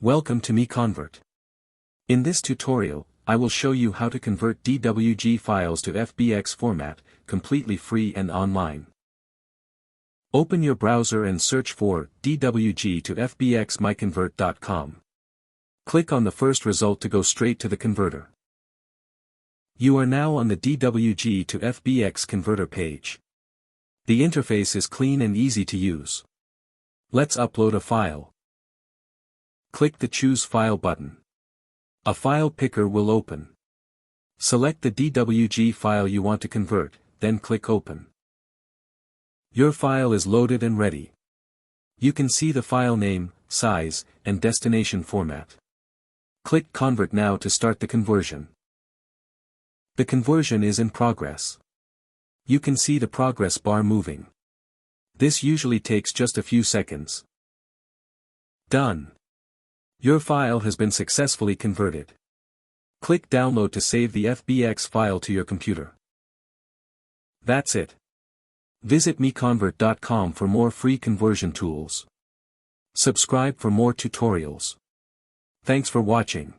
Welcome to MiConvert. In this tutorial, I will show you how to convert DWG files to FBX format, completely free and online. Open your browser and search for DWG to FBX MiConvert.com. Click on the first result to go straight to the converter. You are now on the DWG to FBX converter page. The interface is clean and easy to use. Let's upload a file. Click the Choose File button. A file picker will open. Select the DWG file you want to convert, then click Open. Your file is loaded and ready. You can see the file name, size, and destination format. Click Convert now to start the conversion. The conversion is in progress. You can see the progress bar moving. This usually takes just a few seconds. Done. Your file has been successfully converted. Click Download to save the FBX file to your computer. That's it. Visit MiConvert.com for more free conversion tools. Subscribe for more tutorials. Thanks for watching.